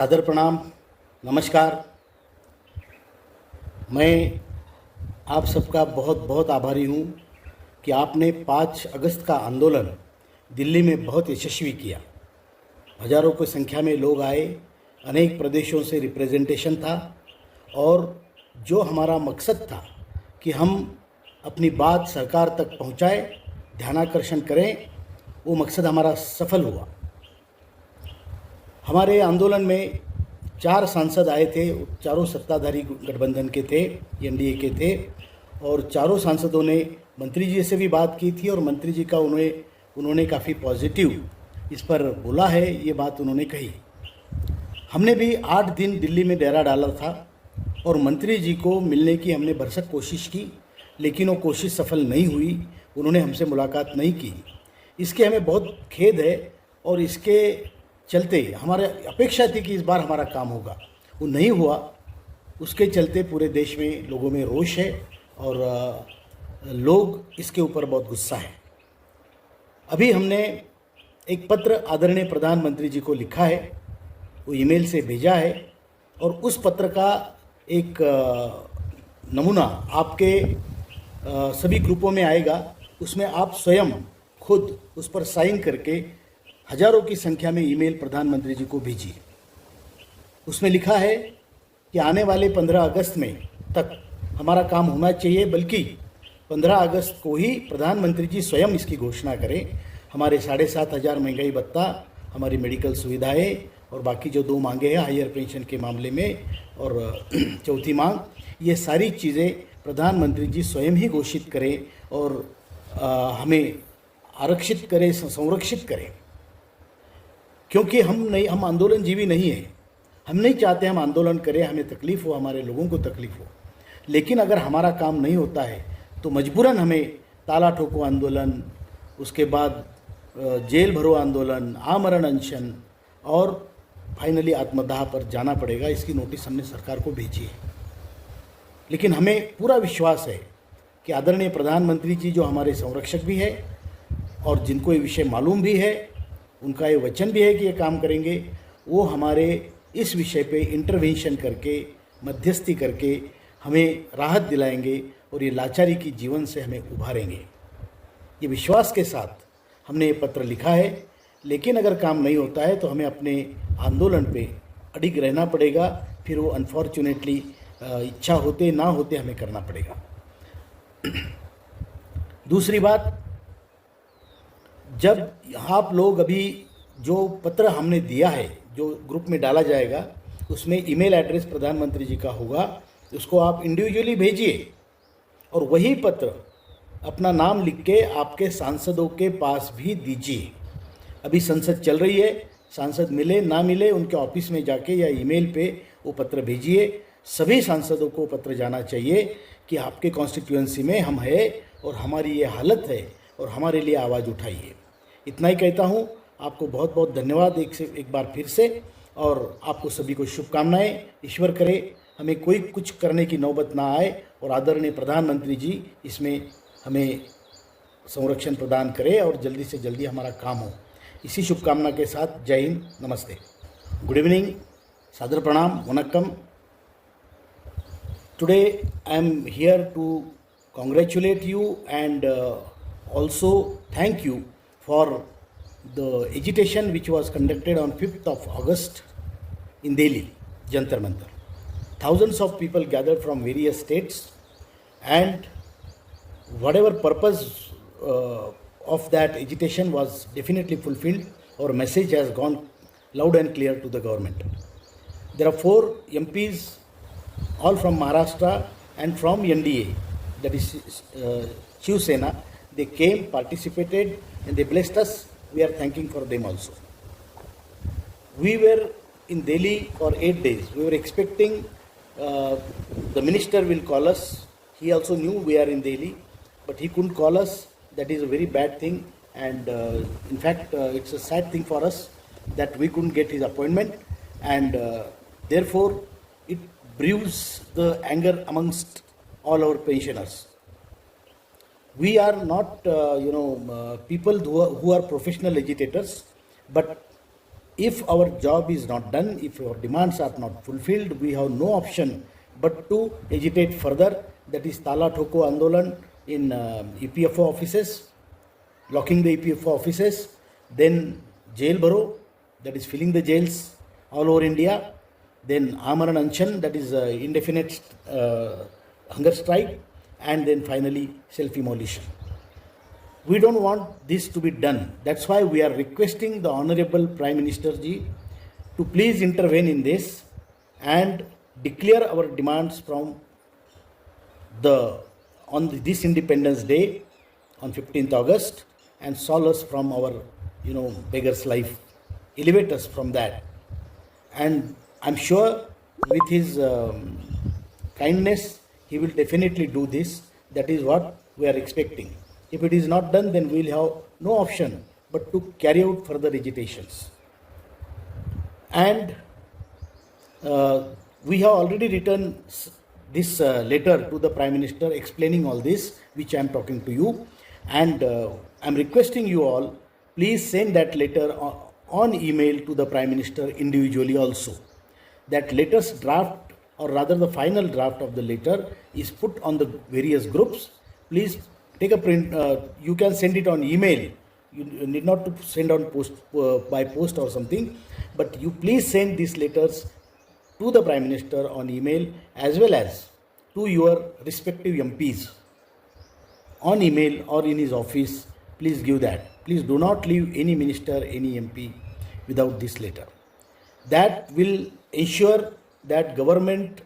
सादर प्रणाम। नमस्कार। मैं आप सबका बहुत बहुत आभारी हूँ कि आपने 5 अगस्त का आंदोलन दिल्ली में बहुत यशस्वी किया। हजारों की संख्या में लोग आए, अनेक प्रदेशों से रिप्रेजेंटेशन था और जो हमारा मकसद था कि हम अपनी बात सरकार तक पहुँचाए, ध्यानाकर्षण करें, वो मकसद हमारा सफल हुआ। हमारे आंदोलन में 4 सांसद आए थे, चारों सत्ताधारी गठबंधन के थे, एनडीए के थे, और चारों सांसदों ने मंत्री जी से भी बात की थी और मंत्री जी का उन्होंने काफ़ी पॉजिटिव इस पर बोला है, ये बात उन्होंने कही। हमने भी 8 दिन दिल्ली में डेरा डाला था और मंत्री जी को मिलने की हमने भरसक कोशिश की, लेकिन वो कोशिश सफल नहीं हुई। उन्होंने हमसे मुलाकात नहीं की। इसके हमें बहुत खेद है और इसके चलते हमारे अपेक्षा थी कि इस बार हमारा काम होगा, वो नहीं हुआ। उसके चलते पूरे देश में लोगों में रोष है और लोग इसके ऊपर बहुत गुस्सा है। अभी हमने एक पत्र आदरणीय प्रधानमंत्री जी को लिखा है, वो ईमेल से भेजा है और उस पत्र का एक नमूना आपके सभी ग्रुपों में आएगा। उसमें आप स्वयं खुद उस पर साइन करके हजारों की संख्या में ईमेल प्रधानमंत्री जी को भेजिए। उसमें लिखा है कि आने वाले 15 अगस्त में तक हमारा काम होना चाहिए, बल्कि 15 अगस्त को ही प्रधानमंत्री जी स्वयं इसकी घोषणा करें। हमारे 7,500 महंगाई भत्ता, हमारी मेडिकल सुविधाएं और बाकी जो 2 मांगे हैं हायर पेंशन के मामले में और चौथी मांग, ये सारी चीज़ें प्रधानमंत्री जी स्वयं ही घोषित करें और हमें आरक्षित करें, संरक्षित करें। क्योंकि हम आंदोलनजीवी नहीं हैं। हम नहीं चाहते हम आंदोलन करें, हमें तकलीफ़ हो, हमारे लोगों को तकलीफ़ हो। लेकिन अगर हमारा काम नहीं होता है तो मजबूरन हमें ताला ठोको आंदोलन, उसके बाद जेल भरो आंदोलन, आमरण अनशन और फाइनली आत्मदाह पर जाना पड़ेगा। इसकी नोटिस हमने सरकार को भेजी है। लेकिन हमें पूरा विश्वास है कि आदरणीय प्रधानमंत्री जी जो हमारे संरक्षक भी है और जिनको ये विषय मालूम भी है, उनका ये वचन भी है कि ये काम करेंगे, वो हमारे इस विषय पे इंटरवेंशन करके, मध्यस्थी करके हमें राहत दिलाएंगे और ये लाचारी की जीवन से हमें उभारेंगे। ये विश्वास के साथ हमने ये पत्र लिखा है। लेकिन अगर काम नहीं होता है तो हमें अपने आंदोलन पे अडिग रहना पड़ेगा। फिर वो अनफॉर्चुनेटली इच्छा होते ना होते हमें करना पड़ेगा। दूसरी बात, जब आप लोग अभी जो पत्र हमने दिया है, जो ग्रुप में डाला जाएगा, उसमें ईमेल एड्रेस प्रधानमंत्री जी का होगा, उसको आप इंडिविजुअली भेजिए और वही पत्र अपना नाम लिख के आपके सांसदों के पास भी दीजिए। अभी संसद चल रही है, सांसद मिले ना मिले, उनके ऑफिस में जाके या ईमेल पे वो पत्र भेजिए। सभी सांसदों को पत्र जाना चाहिए कि आपके कॉन्स्टिट्यूएंसी में हम है और हमारी ये हालत है और हमारे लिए आवाज़ उठाइए। इतना ही कहता हूँ। आपको बहुत बहुत धन्यवाद एक बार फिर से, और आपको सभी को शुभकामनाएं। ईश्वर करे हमें कोई कुछ करने की नौबत ना आए और आदरणीय प्रधानमंत्री जी इसमें हमें संरक्षण प्रदान करें और जल्दी से जल्दी हमारा काम हो। इसी शुभकामना के साथ जय हिंद, नमस्ते, गुड इवनिंग, सादर प्रणाम, Vanakkam. Today I am here to congratulate you and also thank you for the agitation which was conducted on 5th of August in Delhi, Jantar Mantar. Thousands of people gathered from various states, and whatever purpose of that agitation was definitely fulfilled. Our message has gone loud and clear to the government. There are 4 MPs, all from Maharashtra and from NDA, that is Shiv Sena. They came, participated, and they blessed us. We are thanking for them also. We were in Delhi for 8 days. We were expecting the minister will call us. He also knew we are in Delhi, but he couldn't call us. That is a very bad thing, and in fact it's a sad thing for us that we couldn't get his appointment, and therefore it brews the anger amongst all our pensioners. We are not people who are professional agitators, but if our job is not done, if our demands are not fulfilled, we have no option but to agitate further. That is Tala Thoko Andolan in EPFO offices, locking the EPFO offices, then jail baro, that is filling the jails all over India, then Amaran Anchan, that is indefinite hunger strike, and then finally self-immolation. We don't want this to be done. That's why we are requesting the Honorable Prime Minister Ji to please intervene in this and declare our demands from this Independence Day on 15th August and solve us from our beggar's life, elevate us from that. And I'm sure with his kindness he will definitely do this. That is what we are expecting. If it is not done, then we will have no option but to carry out further agitations. And we have already written this letter to the Prime Minister explaining all this, which I am talking to you. And I am requesting you all, please send that letter on email to the Prime Minister individually also. That latest draft, or rather the final draft of the letter, is put on the various groups. Please take a print. You can send it on email. You need not to send on post by post or something, but you please send these letters to the Prime Minister on email as well as to your respective MPs on email or in his office. Please give that. Please do not leave any minister, any MP without this letter. That will ensure that government